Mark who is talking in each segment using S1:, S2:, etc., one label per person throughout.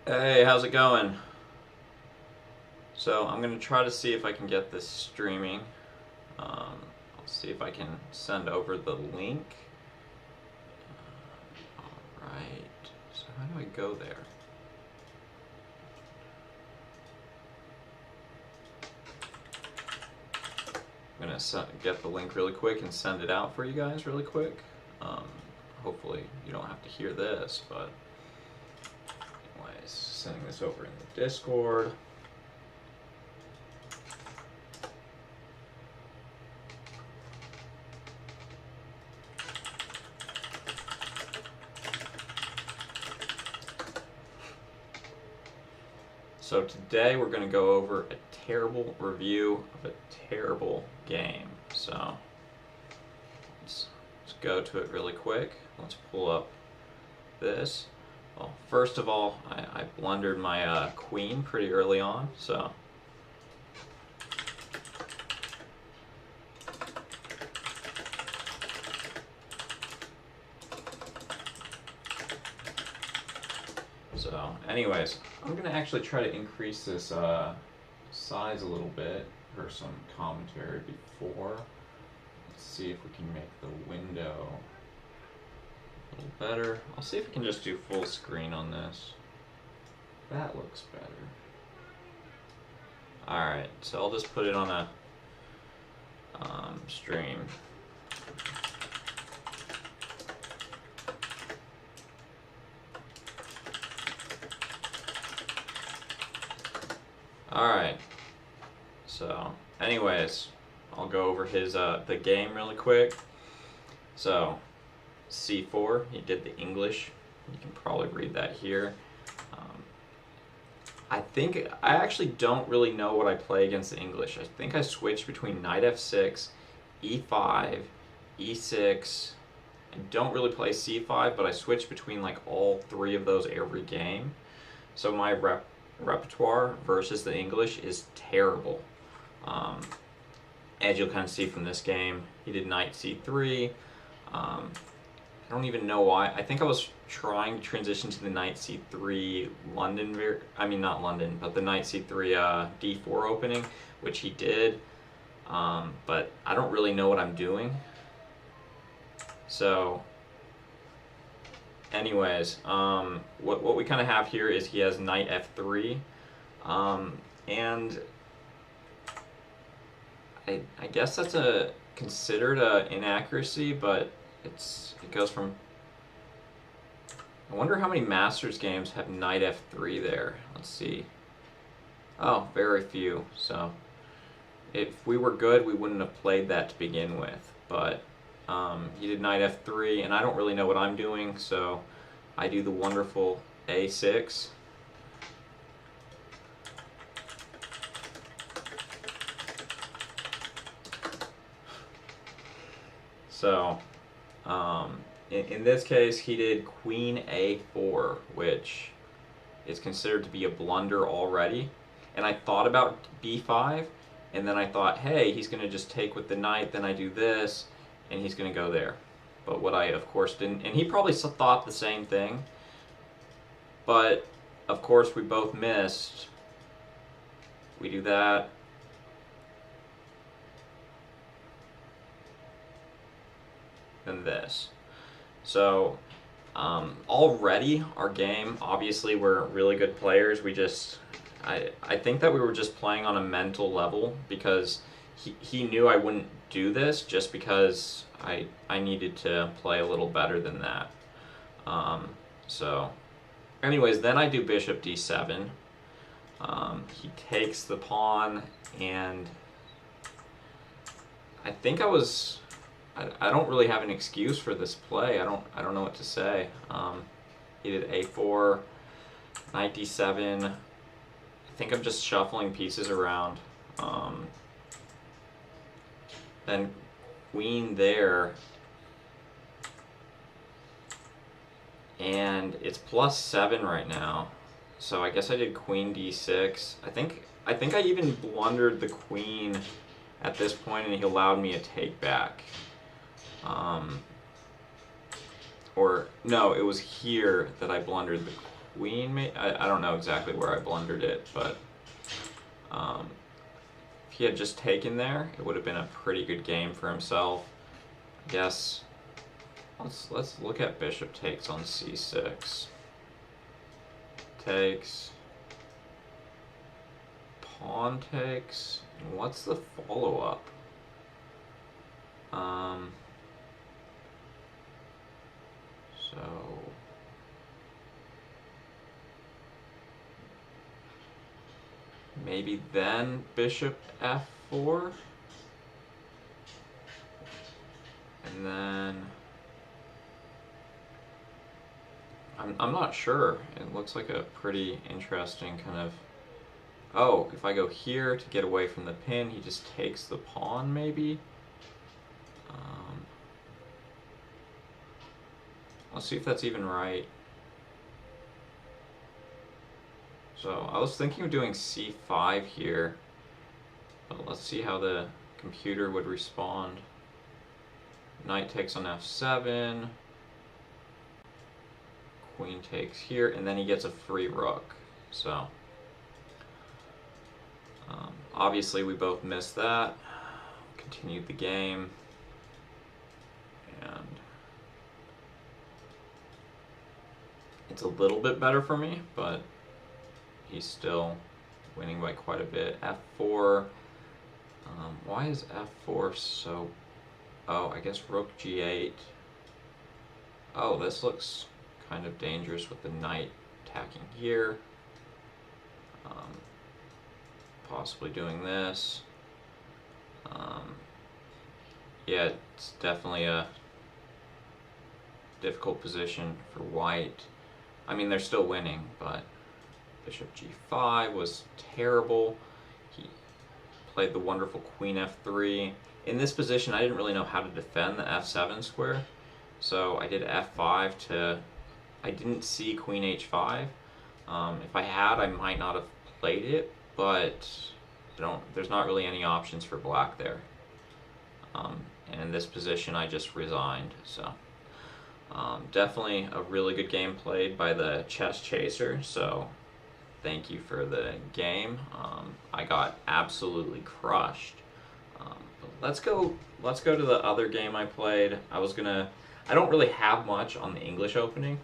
S1: Hey, how's it going? So I'm gonna try to see if I can get this streaming. I'll see if I can send over the link. All right. So how do I go there? I'm gonna get the link really quick and send it out for you guys really quick. Um, Hopefully you don't have to hear this, but anyways, sending this over in the Discord. So today we're going to go over a terrible review of a terrible game. So let's go to it really quick. Let's pull up this. Well, first of all, I blundered my queen pretty early on, so anyways, I'm going to actually try to increase this size a little bit for some commentary before. Let's see if we can make the window a little better. I'll see if we can just do full screen on this. That looks better. Alright, so I'll just put it on a stream. Alright, so anyways, I'll go over his the game really quick. So C4, he did the English. You can probably read that here. I actually don't really know what I play against the English. I think I switch between knight f6, e5, e6. I don't really play c5, but I switch between like all three of those every game. So my repertoire versus the English is terrible. As you'll kind of see from this game, he did knight c3. I don't even know why. I think I was trying to transition to the knight c3 London, not London, but the knight c3 d4 opening, which he did. But I don't really know what I'm doing. So, anyways, what we kind of have here is he has knight f3, and I guess that's considered a inaccuracy, but it goes from. I wonder how many Masters games have knight f3 there. Let's see. Oh, very few. So if we were good, we wouldn't have played that to begin with. But he did knight f3, and I don't really know what I'm doing, so I do the wonderful a6. So in this case, he did queen a4, which is considered to be a blunder already. And I thought about b5, and then I thought, hey, he's going to just take with the knight, then I do this, and he's going to go there. But what I, of course, didn't, and he probably thought the same thing, but, of course, we both missed. We do that. Then this. So already our game, obviously we're really good players. I think that we were just playing on a mental level because he knew I wouldn't do this just because I needed to play a little better than that. So anyways, then I do bishop d7. He takes the pawn, and I think I don't really have an excuse for this play. I don't know what to say. He did a4, knight d7. I think I'm just shuffling pieces around. Then queen there, and it's +7 right now. So I guess I did queen d6. I think I even blundered the queen at this point, and he allowed me a take back. Or no, it was here that I blundered the queen, I don't know exactly where I blundered it, but if he had just taken there, it would have been a pretty good game for himself. I guess let's look at bishop takes on c6. Takes. Pawn takes. What's the follow-up? So maybe then bishop f4, and then I'm not sure. It looks like a pretty interesting kind of. Oh, if I go here to get away from the pin, he just takes the pawn, maybe? Let's see if that's even right. So I was thinking of doing c5 here, but let's see how the computer would respond. Knight takes on f7, queen takes here, and then he gets a free rook. So obviously we both missed that. Continued the game, and it's a little bit better for me, but he's still winning by quite a bit. f4. Why is f4 so... Oh, I guess rook g8. Oh, this looks kind of dangerous with the knight attacking here. Possibly doing this. Yeah, it's definitely a difficult position for white. I mean, they're still winning, but bishop g5 was terrible. He played the wonderful queen f3. In this position, I didn't really know how to defend the f7 square, so I did f5 to... I didn't see queen h5. If I had, I might not have played it, but there's not really any options for black there. And in this position, I just resigned. So definitely a really good game played by the chess chaser. So thank you for the game. I got absolutely crushed. Let's go to the other game I played. I don't really have much on the English opening,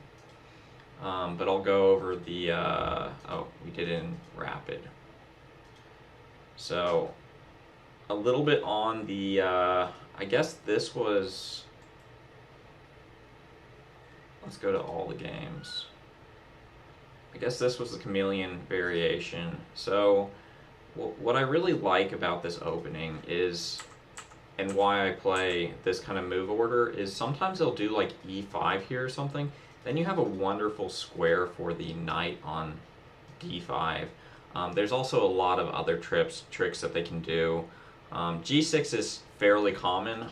S1: but I'll go over the, oh, we did it in rapid. So a little bit on the, I guess this was, let's go to all the games. I guess this was the chameleon variation. So what I really like about this opening is, and why I play this kind of move order, is sometimes they'll do like e5 here or something. Then you have a wonderful square for the knight on d5. There's also a lot of other tricks that they can do. G6 is fairly common,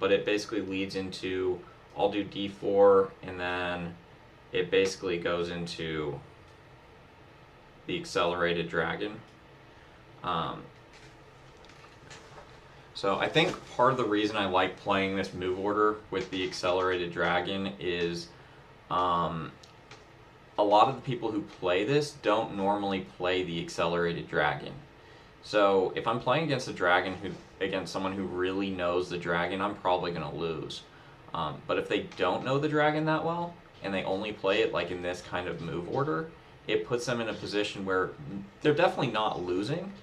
S1: but it basically leads into, I'll do d4, and then it basically goes into the accelerated dragon. So I think part of the reason I like playing this move order with the accelerated dragon is a lot of the people who play this don't normally play the accelerated dragon. So if I'm playing against against someone who really knows the dragon, I'm probably going to lose. But if they don't know the dragon that well, and they only play it like in this kind of move order, it puts them in a position where they're definitely not losing,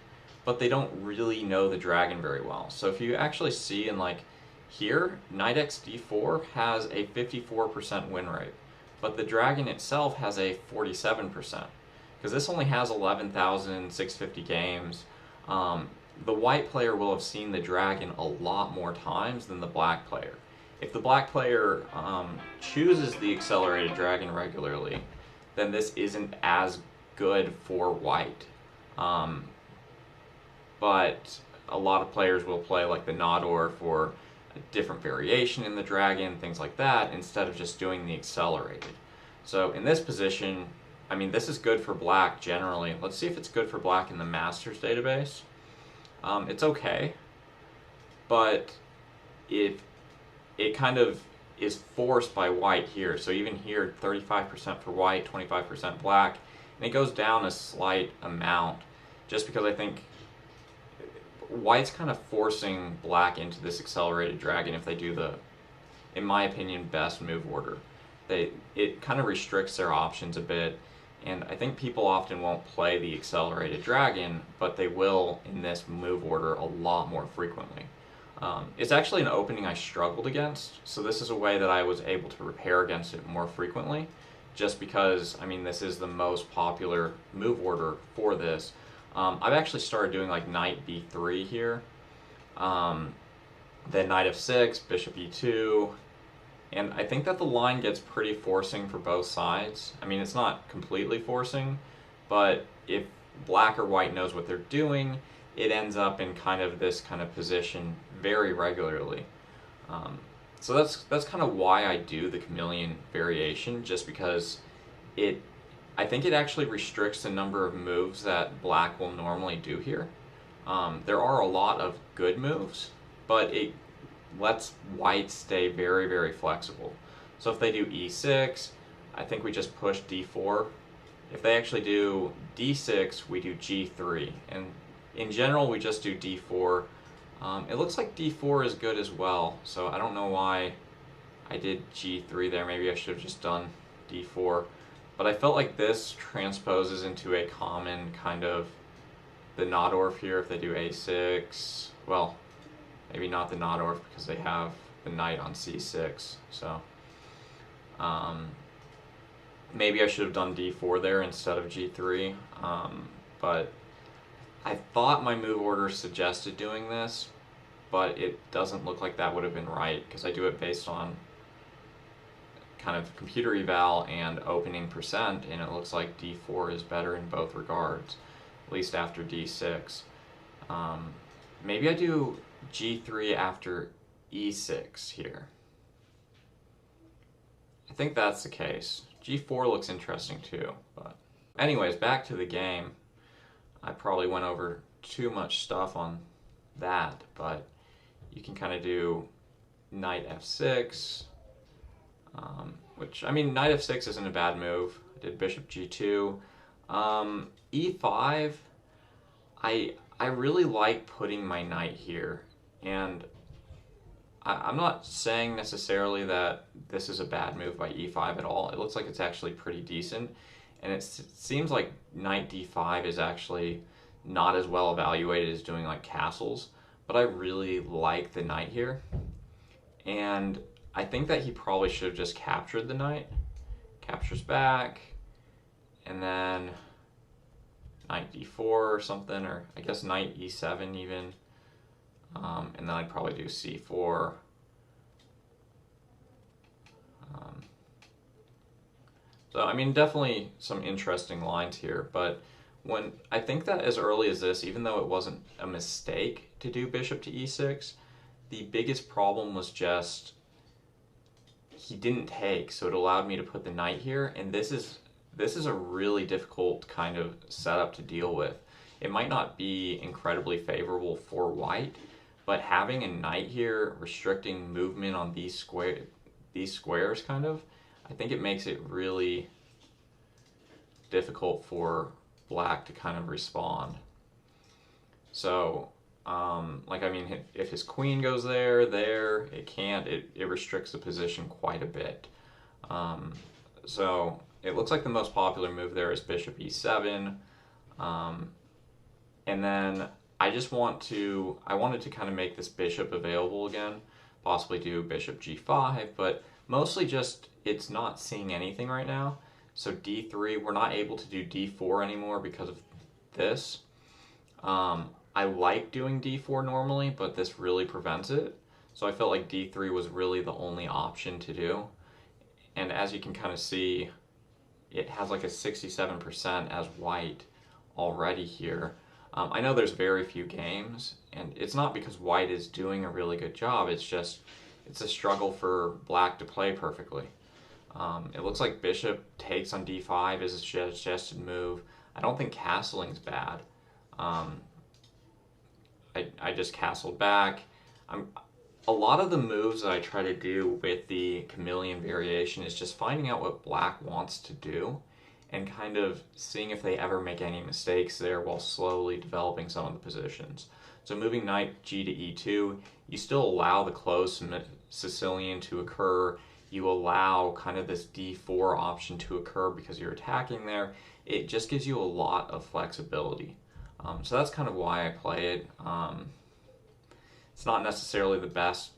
S1: but they don't really know the dragon very well. So if you actually see in like here, knight x d4 has a 54% win rate, but the dragon itself has a 47%, because this only has 11,650 games. The white player will have seen the dragon a lot more times than the black player. If the black player chooses the accelerated dragon regularly, then this isn't as good for white. But a lot of players will play like the Nador for a different variation in the dragon, things like that, instead of just doing the accelerated. So in this position, I mean, this is good for black generally. Let's see if it's good for black in the Masters database. It's okay, but it kind of is forced by white here. So even here, 35% for white, 25% black, and it goes down a slight amount just because I think white's kind of forcing black into this accelerated dragon if they do the, in my opinion, best move order. It kind of restricts their options a bit, and I think people often won't play the accelerated dragon, but they will in this move order a lot more frequently. It's actually an opening I struggled against, so this is a way that I was able to repair against it more frequently, just because, I mean, this is the most popular move order for this. I've actually started doing like knight b3 here, then knight f6, bishop e2, and I think that the line gets pretty forcing for both sides. I mean, it's not completely forcing, but if black or white knows what they're doing, it ends up in kind of this kind of position very regularly. So that's kind of why I do the chameleon variation, just because I think it actually restricts the number of moves that black will normally do here. There are a lot of good moves, but it lets white stay very, very flexible. So if they do e6, I think we just push d4. If they actually do d6, we do g3. And in general, we just do d4. It looks like d4 is good as well, so I don't know why I did g3 there. Maybe I should have just done d4. But I felt like this transposes into a common kind of the Nahdorf here if they do a6. Well, maybe not the Nahdorf because they have the knight on c6. So maybe I should have done d4 there instead of g3. But I thought my move order suggested doing this, but it doesn't look like that would have been right because I do it based on kind of computer eval and opening percent, and it looks like d4 is better in both regards, at least after d6. Maybe I do g3 after e6 here. I think that's the case. g4 looks interesting too, but anyways, back to the game. I probably went over too much stuff on that, but you can kind of do knight f6, which, I mean, knight f6 isn't a bad move. I did bishop g2. e5, I really like putting my knight here, and I'm not saying necessarily that this is a bad move by e5 at all. It looks like it's actually pretty decent, and it seems like knight d5 is actually not as well evaluated as doing like castles, but I really like the knight here, and I think that he probably should have just captured the knight. Captures back, and then knight d4 or something, or I guess knight e7 even, and then I'd probably do c4. So I mean, definitely some interesting lines here, but when I think that as early as this, even though it wasn't a mistake to do bishop to e6, the biggest problem was just he didn't take, so it allowed me to put the knight here, and this is a really difficult kind of setup to deal with. It might not be incredibly favorable for white, but having a knight here restricting movement on these squares kind of, I think it makes it really difficult for black to kind of respond. So like, I mean, if his queen goes there, it can't, it restricts the position quite a bit. So it looks like the most popular move there is bishop e7. And then I wanted to kind of make this bishop available again, possibly do bishop g5, but mostly just it's not seeing anything right now. So d3, we're not able to do d4 anymore because of this. I like doing d4 normally, but this really prevents it. So I felt like d3 was really the only option to do. And as you can kind of see, it has like a 67% as white already here. I know there's very few games, and it's not because white is doing a really good job, it's just, it's a struggle for black to play perfectly. It looks like bishop takes on d5 is a suggested move. I don't think castling's bad. I just castled back. a lot of the moves that I try to do with the chameleon variation is just finding out what black wants to do and kind of seeing if they ever make any mistakes there while slowly developing some of the positions. So moving knight g to e2, you still allow the close Sicilian to occur. You allow kind of this d4 option to occur because you're attacking there. It just gives you a lot of flexibility. So that's kind of why I play it. It's not necessarily the best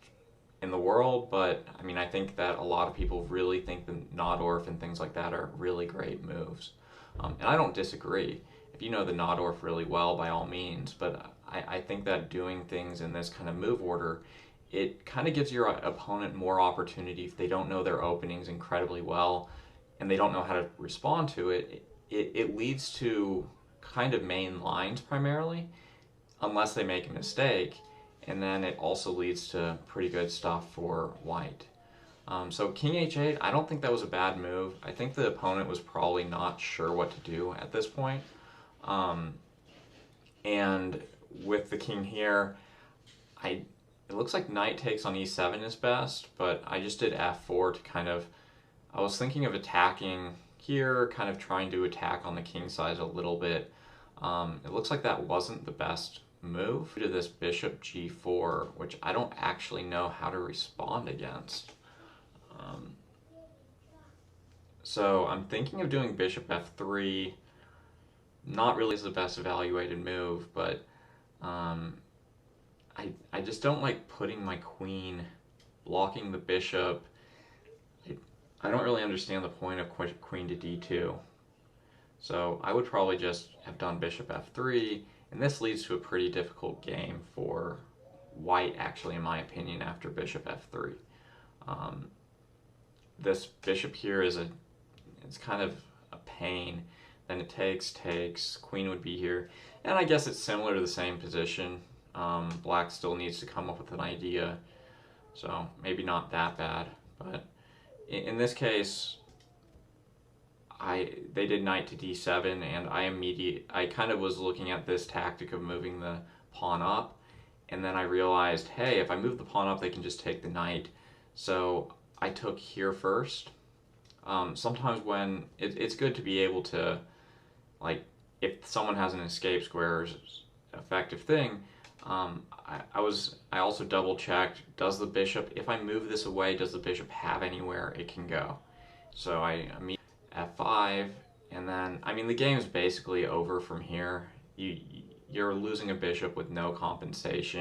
S1: in the world, but I mean, I think that a lot of people really think the Nahdorf and things like that are really great moves. And I don't disagree. If you know the Nahdorf really well, by all means, but I think that doing things in this kind of move order, it kind of gives your opponent more opportunity if they don't know their openings incredibly well and they don't know how to respond to it. It leads to kind of main lines primarily, unless they make a mistake, and then it also leads to pretty good stuff for white. So king h8, I don't think that was a bad move. I think the opponent was probably not sure what to do at this point. And with the king here, it looks like knight takes on e7 is best, but I just did f4 to kind of, I was thinking of attacking here, kind of trying to attack on the king side a little bit. It looks like that wasn't the best move to this bishop g4, which I don't actually know how to respond against. So I'm thinking of doing bishop f3. Not really is the best evaluated move, but I just don't like putting my queen, blocking the bishop. I don't really understand the point of queen to d2. So I would probably just have done bishop f3, and this leads to a pretty difficult game for white, actually, in my opinion, after bishop f3. This bishop here it's kind of a pain. Then it takes, queen would be here. And I guess it's similar to the same position. Black still needs to come up with an idea. So maybe not that bad, but in this case, they did knight to d7, and I kind of was looking at this tactic of moving the pawn up, and then I realized, hey, if I move the pawn up, they can just take the knight. So I took here first. Sometimes when it's good to be able to, like, if someone has an escape square or effective thing, I also double checked, does the bishop, if I move this away, does the bishop have anywhere it can go? So I immediately f5, and then, I mean, the game is basically over from here. You're losing a bishop with no compensation.